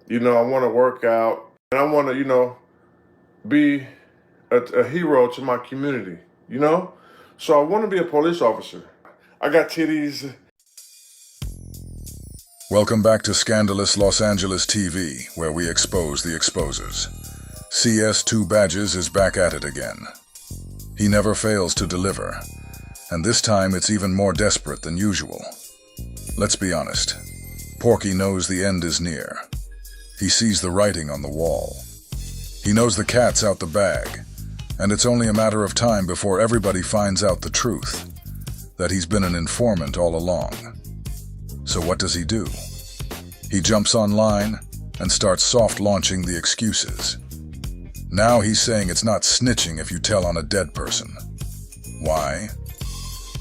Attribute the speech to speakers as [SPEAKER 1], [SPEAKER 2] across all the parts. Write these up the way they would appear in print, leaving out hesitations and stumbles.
[SPEAKER 1] I want to work out, and I want to, be a hero to my community, So I want to be a police officer. I got titties.
[SPEAKER 2] Welcome back to Scandalous Los Angeles TV, where we expose the exposers. CS2 Badges is back at it again. He never fails to deliver, and this time it's even more desperate than usual. Let's be honest, Porky knows the end is near. He sees the writing on the wall. He knows the cat's out the bag, and it's only a matter of time before everybody finds out the truth, that he's been an informant all along. So what does he do? He jumps online and starts soft-launching the excuses. Now he's saying it's not snitching if you tell on a dead person. Why?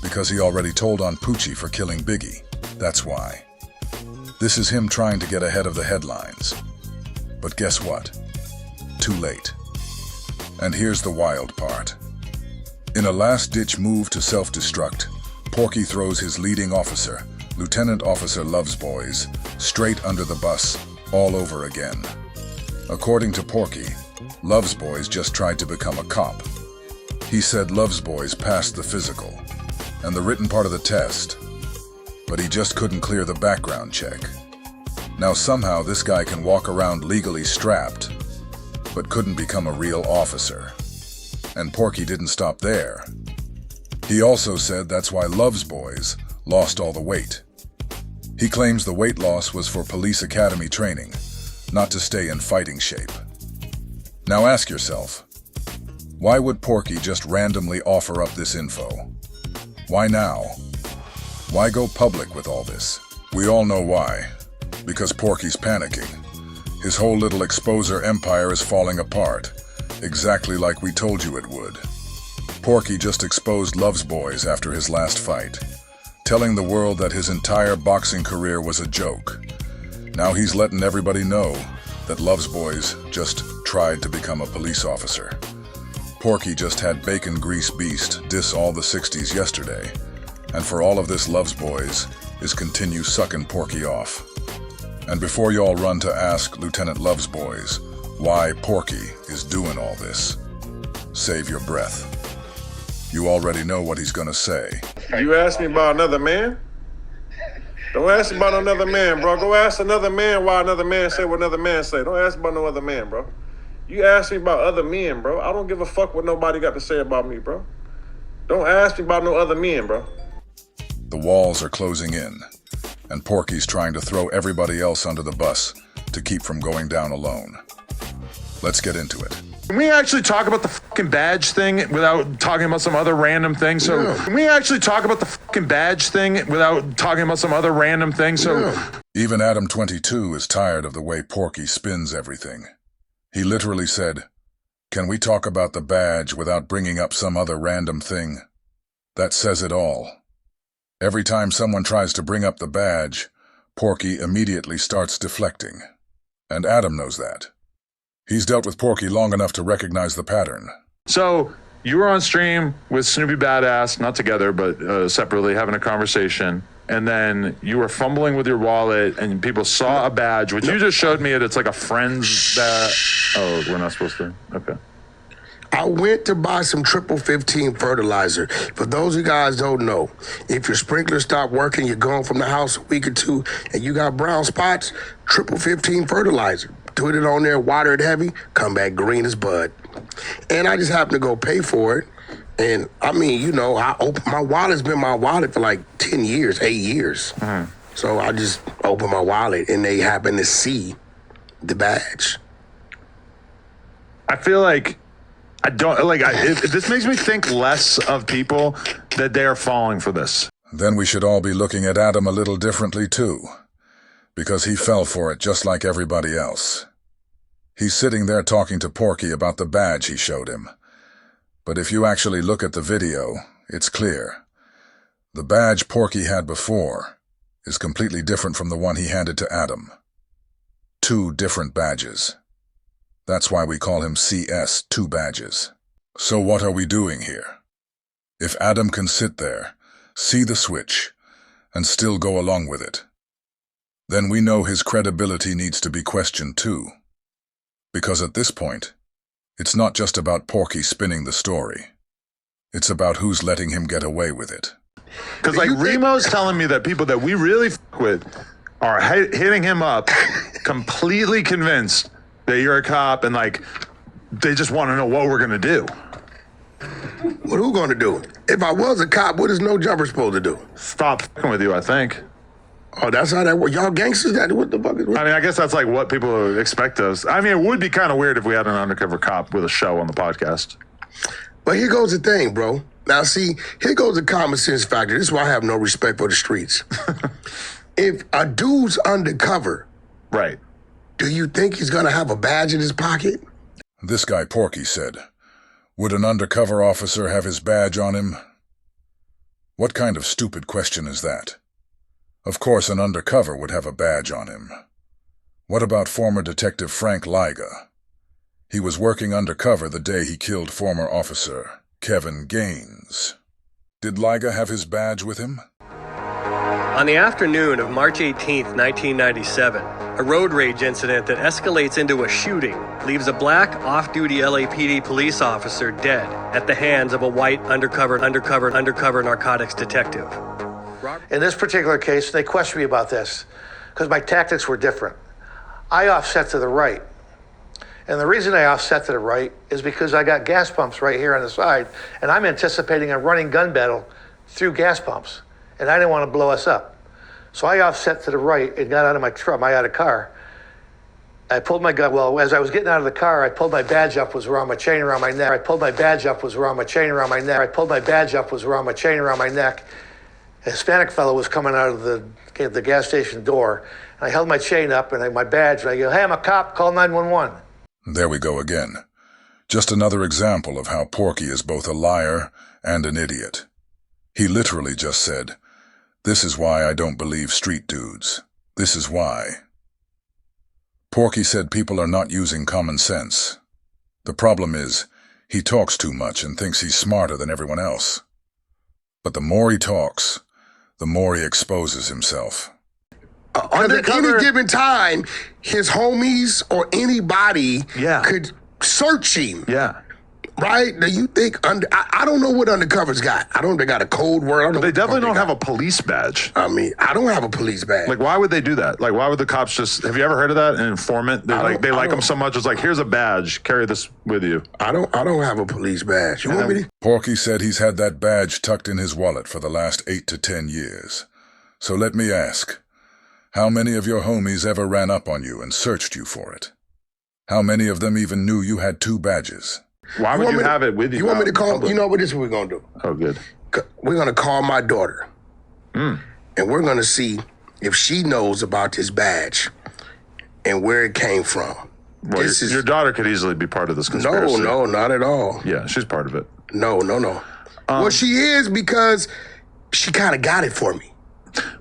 [SPEAKER 2] Because he already told on Poochie for killing Biggie. That's why. This is him trying to get ahead of the headlines. But guess what? Too late. And here's the wild part. In a last-ditch move to self-destruct, Porky throws his leading officer, Lieutenant Officer Lovesboys, straight under the bus, all over again. According to Porky, Lovesboys just tried to become a cop. He said Lovesboys passed the physical and the written part of the test, but he just couldn't clear the background check. Now somehow this guy can walk around legally strapped, but couldn't become a real officer. And Porky didn't stop there. He also said that's why Lovesboys lost all the weight. He claims the weight loss was for police academy training, not to stay in fighting shape. Now ask yourself, why would Porky just randomly offer up this info? Why now? Why go public with all this? We all know why. Because Porky's panicking. His whole little exposer empire is falling apart, exactly like we told you it would. Porky just exposed Lovesboys after his last fight, telling the world that his entire boxing career was a joke. Now he's letting everybody know that Lovesboys just tried to become a police officer. Porky just had Bacon Grease Beast diss all the 60s yesterday, and for all of this Lovesboys is continue sucking Porky off. And before y'all run to ask Lieutenant Lovesboys why Porky is doing all this, save your breath. You already know what he's gonna say.
[SPEAKER 1] You asked me about another man? Don't ask me about another man, bro. Go ask another man why another man say what another man say. Don't ask about no other man, bro. You ask me about other men, bro. I don't give a fuck what nobody got to say about me, bro. Don't ask me about no other men, bro.
[SPEAKER 2] The walls are closing in, and Porky's trying to throw everybody else under the bus to keep from going down alone. Let's get into it.
[SPEAKER 3] Can we actually talk about the fucking badge thing without talking about some other random thing? Can we actually talk about the fucking badge thing without talking about some other random thing?
[SPEAKER 2] Even Adam22 is tired of the way Porky spins everything. He literally said, "Can we talk about the badge without bringing up some other random thing?" That says it all. Every time someone tries to bring up the badge, Porky immediately starts deflecting. And Adam knows that. He's dealt with Porky long enough to recognize the pattern.
[SPEAKER 3] So you were on stream with Snoopy Badass, not together, but separately, having a conversation. And then you were fumbling with your wallet and people saw a badge, which you just showed me it's like a friend's Oh, we're not supposed to? Okay.
[SPEAKER 4] I went to buy some 15 fertilizer. For those of you guys don't know, if your sprinkler stopped working, you're gone from the house a week or two, and you got brown spots, 15 fertilizer. Put it on there, water it heavy, come back green as bud. And I just happened to go pay for it. And I mean, my wallet's been my wallet for like 10 years, 8 years. So I just opened my wallet and they happened to see the badge.
[SPEAKER 3] I feel like this makes me think less of people that they are falling for this.
[SPEAKER 2] Then we should all be looking at Adam a little differently too, because he fell for it just like everybody else. He's sitting there talking to Porky about the badge he showed him. But if you actually look at the video, it's clear. The badge Porky had before is completely different from the one he handed to Adam. Two different badges. That's why we call him CS2 Badges. So what are we doing here? If Adam can sit there, see the switch, and still go along with it, then we know his credibility needs to be questioned too. Because at this point, it's not just about Porky spinning the story. It's about who's letting him get away with it.
[SPEAKER 3] Because like Remo's telling me that people that we really fuck with are hitting him up, completely convinced that you're a cop, and like they just want to know what we're gonna do.
[SPEAKER 4] What who gonna do? If I was a cop, what is No Jumper supposed to do?
[SPEAKER 3] Stop fucking with you, I think.
[SPEAKER 4] Oh, that's how that works. Y'all gangsters, that what the fuck is?
[SPEAKER 3] I mean, I guess that's like what people expect us. I mean, it would be kind of weird if we had an undercover cop with a show on the podcast.
[SPEAKER 4] But here goes the thing, bro. Now, see, here goes the common sense factor. This is why I have no respect for the streets. If a dude's undercover,
[SPEAKER 3] Right.
[SPEAKER 4] do you think he's gonna have a badge in his pocket?
[SPEAKER 2] This guy Porky said, would an undercover officer have his badge on him? What kind of stupid question is that? Of course an undercover would have a badge on him. What about former Detective Frank Liga? He was working undercover the day he killed former officer Kevin Gaines. Did Liga have his badge with him?
[SPEAKER 5] On the afternoon of March 18th, 1997, a road rage incident that escalates into a shooting leaves a black off-duty LAPD police officer dead at the hands of a white undercover narcotics detective.
[SPEAKER 6] In this particular case, they questioned me about this because my tactics were different. I offset to the right. And the reason I offset to the right is because I got gas pumps right here on the side, and I'm anticipating a running gun battle through gas pumps, and I didn't want to blow us up. So I offset to the right and got out of my truck, I had a car. I pulled my gun, well, as I was getting out of the car, I pulled my badge up, was around my chain around my neck. I pulled my badge up, was around my chain around my neck. I pulled my badge up, was around my chain around my neck. A Hispanic fellow was coming out of the gas station door. And I held my chain up and my badge, and I go, hey, I'm a cop, call 911.
[SPEAKER 2] There we go again. Just another example of how Porky is both a liar and an idiot. He literally just said, "This is why I don't believe street dudes. This is why." Porky said people are not using common sense. The problem is, he talks too much and thinks he's smarter than everyone else. But the more he talks, the more he exposes himself.
[SPEAKER 4] At any given time, his homies or anybody could search him.
[SPEAKER 3] Yeah.
[SPEAKER 4] Right? Do you think I don't know what undercovers got. I don't think they got a code word.
[SPEAKER 3] But they definitely don't have a police badge.
[SPEAKER 4] I mean, I don't have a police badge.
[SPEAKER 3] Like, why would they do that? Like, why would the cops just, have you ever heard of that? An informant? They like them so much, it's like, here's a badge, carry this with you.
[SPEAKER 4] I don't have a police badge. You want me to?
[SPEAKER 2] Porky said he's had that badge tucked in his wallet for the last 8 to 10 years. So let me ask, how many of your homies ever ran up on you and searched you for it? How many of them even knew you had 2 badges?
[SPEAKER 3] Why would you have it with you?
[SPEAKER 4] You want me to call? You know what? This is what we're gonna do.
[SPEAKER 3] Oh, good.
[SPEAKER 4] We're gonna call my daughter, and we're gonna see if she knows about this badge and where it came from.
[SPEAKER 3] Well, your daughter could easily be part of this conspiracy.
[SPEAKER 4] No, not at all.
[SPEAKER 3] Yeah, she's part of it.
[SPEAKER 4] No. Well, she is because she kind of got it for me.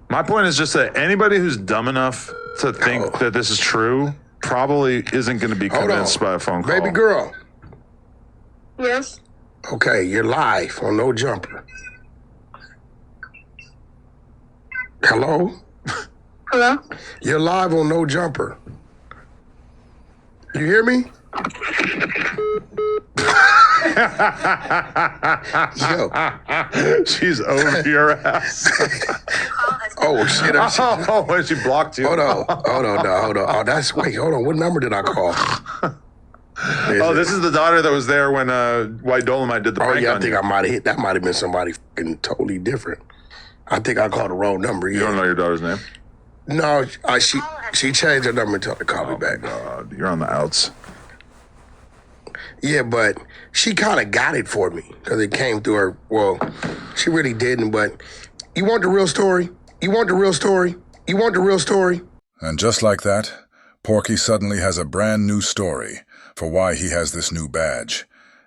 [SPEAKER 3] My point is just that anybody who's dumb enough to think that this is true probably isn't going to be convinced by a phone call.
[SPEAKER 4] Baby girl.
[SPEAKER 7] Yes.
[SPEAKER 4] Okay, you're live on No Jumper. Hello?
[SPEAKER 7] Hello?
[SPEAKER 4] You're live on No Jumper. You hear me? Yo.
[SPEAKER 3] She's over your ass.
[SPEAKER 4] Oh, shit.
[SPEAKER 3] Oh, she blocked you.
[SPEAKER 4] Hold on. Oh, hold on. What number did I call?
[SPEAKER 3] This is the daughter that was there when White Dolomite did the prank on
[SPEAKER 4] I think
[SPEAKER 3] you.
[SPEAKER 4] I might have hit. That might have been somebody fucking totally different. I think I called the wrong number.
[SPEAKER 3] You don't know your daughter's name?
[SPEAKER 4] No, she changed her number and told her to call me back.
[SPEAKER 3] God, you're on the outs.
[SPEAKER 4] Yeah, but she kind of got it for me because it came through her. Well, she really didn't, but you want the real story? You want the real story? You want the real story?
[SPEAKER 2] And just like that, Porky suddenly has a brand new story for why he has this new badge,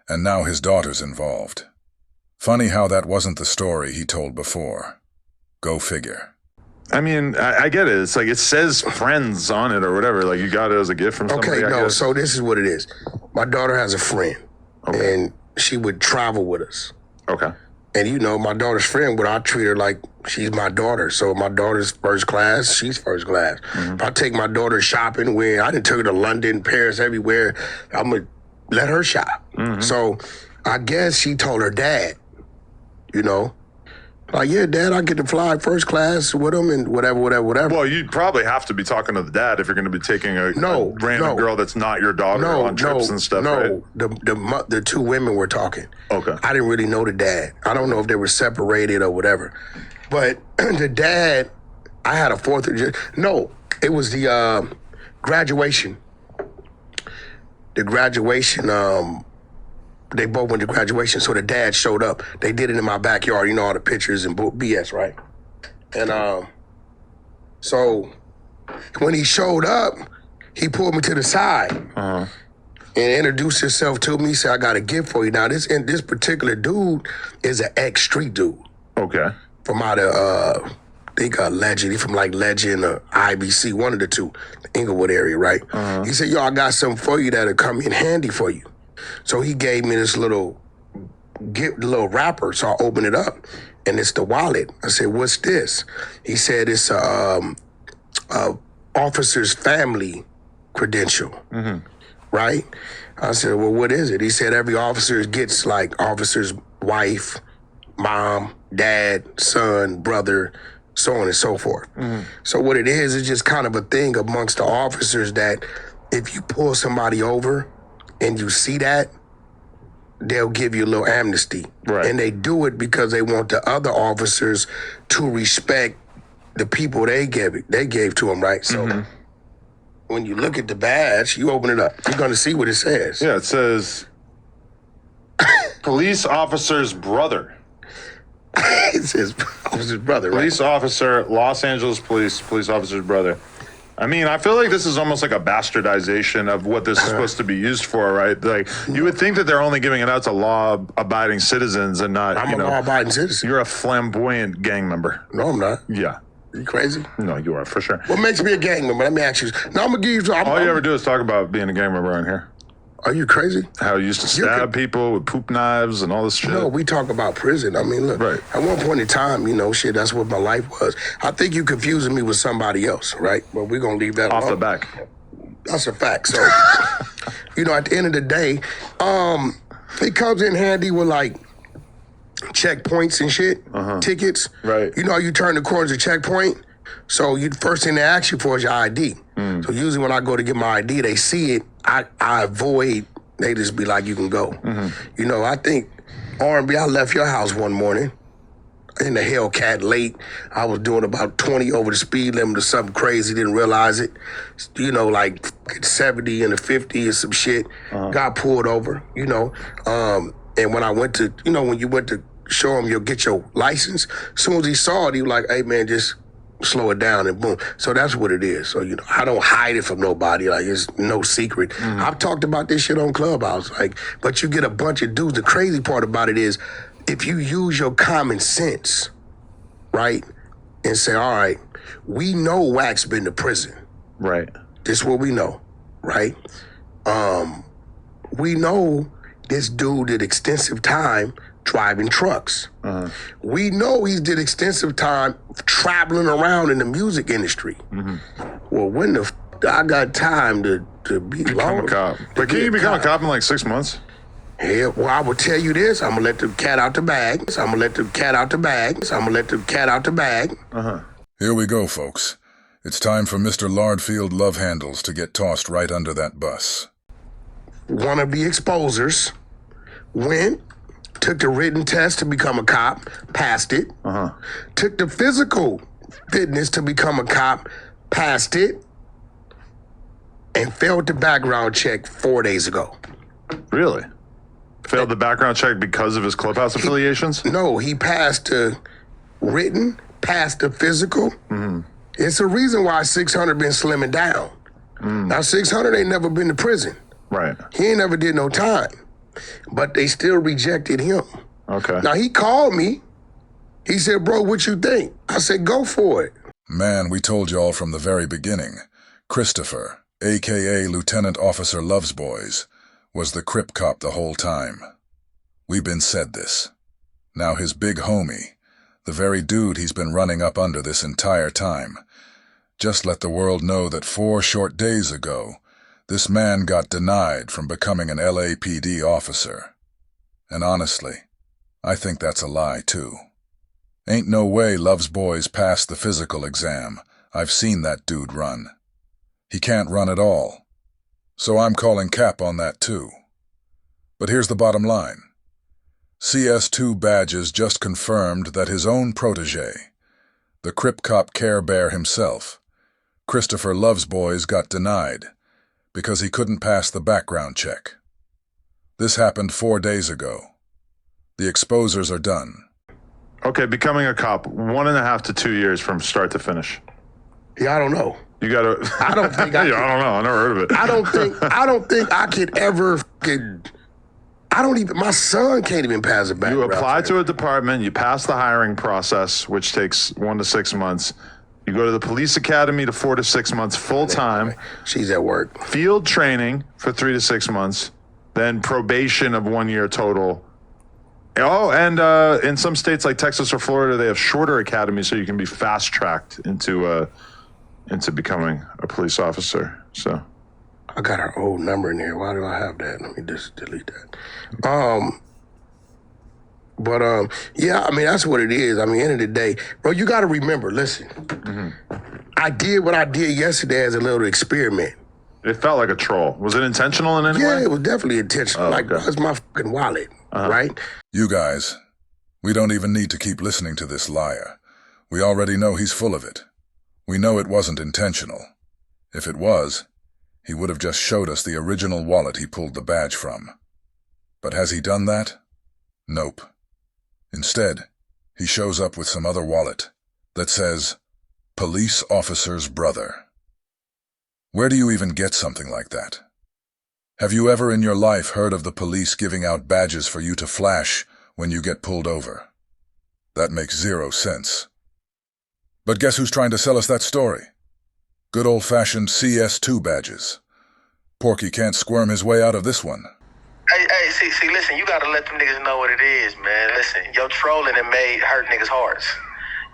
[SPEAKER 2] and now his daughter's involved. Funny how that wasn't the story he told before. Go figure.
[SPEAKER 3] I mean, I get it. It's like it says friends on it or whatever. Like you got it as a gift from somebody.
[SPEAKER 4] Okay, no, so this is what it is. My daughter has a friend, and she would travel with us.
[SPEAKER 3] Okay.
[SPEAKER 4] And you know, my daughter's friend, but I treat her like she's my daughter. So my daughter's first class, she's first class. If I take my daughter shopping, where I didn't take her to London, Paris, everywhere, I'm gonna let her shop. So I guess she told her dad, you know, like, yeah, Dad, I get to fly first class with him and whatever.
[SPEAKER 3] Well, you'd probably have to be talking to the dad if you're going to be taking a random girl that's not your daughter on trips and stuff, right?
[SPEAKER 4] The two women were talking.
[SPEAKER 3] Okay.
[SPEAKER 4] I didn't really know the dad. I don't know if they were separated or whatever. But the dad, I had a it was the graduation. The graduation, they both went to graduation, so the dad showed up. They did it in my backyard, you know, all the pictures and BS, right? And so when he showed up, he pulled me to the side and introduced himself to me. He said, I got a gift for you. Now, this particular dude is an ex-street dude.
[SPEAKER 3] Okay.
[SPEAKER 4] From out of, I think Legend. He from like Legend or IBC, one of the two, the Inglewood area, right? He said, yo, I got something for you that'll come in handy for you. So he gave me this little wrapper, so I opened it up, and it's the wallet. I said, what's this? He said, it's a officer's family credential, right? I said, well, what is it? He said, every officer gets like officer's wife, mom, dad, son, brother, so on and so forth. So what it is just kind of a thing amongst the officers that if you pull somebody over, and you see that, they'll give you a little amnesty.
[SPEAKER 3] Right.
[SPEAKER 4] And they do it because they want the other officers to respect the people they gave to them, right? So when you look at the badge, you open it up, you're gonna see what it says.
[SPEAKER 3] Yeah, it says police officer's brother.
[SPEAKER 4] It says officer's brother, right?
[SPEAKER 3] Police officer, Los Angeles police officer's brother. I mean, I feel like this is almost like a bastardization of what this is supposed to be used for, right? Like, you would think that they're only giving it out to law-abiding citizens and not,
[SPEAKER 4] I'm a law-abiding citizen.
[SPEAKER 3] You're a flamboyant gang member.
[SPEAKER 4] No, I'm not.
[SPEAKER 3] Yeah.
[SPEAKER 4] You crazy?
[SPEAKER 3] No, you are, for sure.
[SPEAKER 4] What makes me a gang member? Let me ask you. No, I'm gonna give you.
[SPEAKER 3] All you ever do is talk about being a gang member around here.
[SPEAKER 4] Are you crazy?
[SPEAKER 3] How you used to stab people with poop knives and all this shit.
[SPEAKER 4] No, we talk about prison. I mean, look, at one point in time, you know, shit, that's what my life was. I think you confusing me with somebody else, right? But we're going to leave that
[SPEAKER 3] off
[SPEAKER 4] alone.
[SPEAKER 3] the back.
[SPEAKER 4] That's a fact. So, you know, at the end of the day, it comes in handy with like checkpoints and shit, tickets.
[SPEAKER 3] Right.
[SPEAKER 4] You know how you turn the corners of checkpoint? So first thing they ask you for is your ID. So usually when I go to get my ID, they see it. I avoid. They just be like, you can go. You know, I think R&B. I left your house one morning in the Hellcat late. I was doing about 20 over the speed limit or something crazy. Didn't realize it. You know, like 70 and a 50 or some shit. Got pulled over. You know, and when I went to, you know, when you went to show him you'll get your license, as soon as he saw it, he was like, hey man, just slow it down, and boom. So that's what it is. So, you know, I don't hide it from nobody. Like, it's no secret. I've talked about this shit on Clubhouse. Like, but you get a bunch of dudes. The crazy part about it is if you use your common sense, right, and say, all right, we know Wack's been to prison.
[SPEAKER 3] Right.
[SPEAKER 4] This is what we know, right? We know this dude did extensive time driving trucks. We know he did extensive time traveling around in the music industry. Well, when the I got time to
[SPEAKER 3] become a cop? But can you become a cop in like 6 months?
[SPEAKER 4] Yeah, well, I will tell you this. I'm gonna let the cat out the bag.
[SPEAKER 2] Here we go, folks. It's time for Mr. Lardfield Love Handles to get tossed right under that bus.
[SPEAKER 4] Wannabe exposers went, took the written test to become a cop, passed it. Took the physical fitness to become a cop, passed it, and failed the background check 4 days ago.
[SPEAKER 3] Really? Failed the background check because of his clubhouse affiliations?
[SPEAKER 4] No, he passed the written, passed the physical. It's a reason why 600 been slimming down. Now, 600 ain't never been to prison.
[SPEAKER 3] Right.
[SPEAKER 4] He ain't never did no time. But they still rejected him.
[SPEAKER 3] Okay.
[SPEAKER 4] Now, he called me. He said, bro, what you think? I said, go for it.
[SPEAKER 2] Man, we told y'all from the very beginning. Christopher, a.k.a. Lieutenant Officer Loves Boys, was the Crip cop the whole time. We been said this. Now his big homie, the very dude he's been running up under this entire time, just let the world know that 4 short days ago, this man got denied from becoming an LAPD officer. And honestly, I think that's a lie too. Ain't no way Love's boys passed the physical exam. I've seen that dude run. He can't run at all. So I'm calling cap on that too. But here's the bottom line. CS2 Badges just confirmed that his own protege, the Crip Cop Care Bear himself, Christopher Love's boys, got denied because he couldn't pass the background check. This happened 4 days ago. The exposers are done.
[SPEAKER 3] Okay, becoming a cop, 1.5 to 2 years from start to finish.
[SPEAKER 4] Yeah, I don't know.
[SPEAKER 3] You gotta.
[SPEAKER 4] I don't think I
[SPEAKER 3] Yeah,
[SPEAKER 4] could,
[SPEAKER 3] I don't know. I never heard of it.
[SPEAKER 4] I don't think I could ever my son can't even pass a
[SPEAKER 3] You
[SPEAKER 4] background
[SPEAKER 3] apply
[SPEAKER 4] check.
[SPEAKER 3] to a department, you pass the hiring process, which takes 1 to 6 months. You go to the police academy to 4 to 6 months full time.
[SPEAKER 4] She's at work.
[SPEAKER 3] Field training for 3 to 6 months, then probation of 1 year total. Oh, and in some states like Texas or Florida, they have shorter academies, so you can be fast tracked into becoming a police officer. So
[SPEAKER 4] I got her old number in here. Why do I have that? Let me just delete that. Yeah, I mean, that's what it is. I mean, end of the day, bro, you got to remember, listen, I did what I did yesterday as a little experiment.
[SPEAKER 3] it felt like a troll. Was it intentional in any way?
[SPEAKER 4] Yeah, it was definitely intentional.
[SPEAKER 3] Oh,
[SPEAKER 4] like,
[SPEAKER 3] okay.
[SPEAKER 4] that's my fucking wallet, right?
[SPEAKER 2] You guys, we don't even need to keep listening to this liar. We already know he's full of it. We know it wasn't intentional. If it was, he would have just showed us the original wallet he pulled the badge from. But has he done that? Nope. Instead, he shows up with some other wallet that says, Police Officer's Brother. Where do you even get something like that? Have you ever in your life heard of the police giving out badges for you to flash when you get pulled over? That makes 0 sense. But guess who's trying to sell us that story? Good old-fashioned CS2 badges. Porky can't squirm his way out of this one.
[SPEAKER 6] Hey, see, listen, you gotta let them niggas know what it is, man. Listen, your trolling it made hurt niggas' hearts.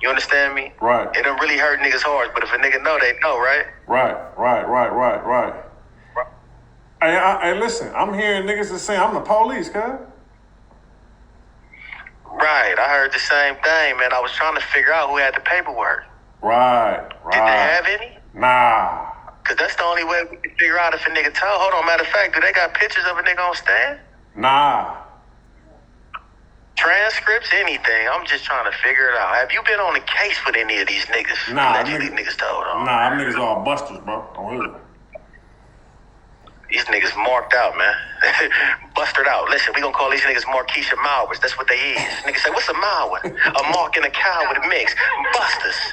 [SPEAKER 6] You understand me?
[SPEAKER 1] Right.
[SPEAKER 6] It don't really hurt niggas' hearts, but if a nigga know, they know, right?
[SPEAKER 1] Right. Hey, listen, I'm hearing niggas that say I'm the police, cuz.
[SPEAKER 6] Right, I heard the same thing, man. I was trying to figure out who had the paperwork.
[SPEAKER 1] Right.
[SPEAKER 6] Did they have any?
[SPEAKER 1] Nah.
[SPEAKER 6] Cause that's the only way we can figure out if a nigga told. Hold on, matter of fact, do they got pictures of a nigga on stand?
[SPEAKER 1] Nah.
[SPEAKER 6] Transcripts, anything. I'm just trying to figure it out. Have you been on a case with any of these niggas?
[SPEAKER 1] Nah,
[SPEAKER 6] Allegedly niggas told on.
[SPEAKER 1] Nah, them niggas all busters, bro. Don't hear it.
[SPEAKER 6] These niggas marked out, man. Bustered out. Listen, we gonna call these niggas Marquisha Mowers. That's what they is. Niggas say, what's a Mower? A mark and a cow with a mix. Busters.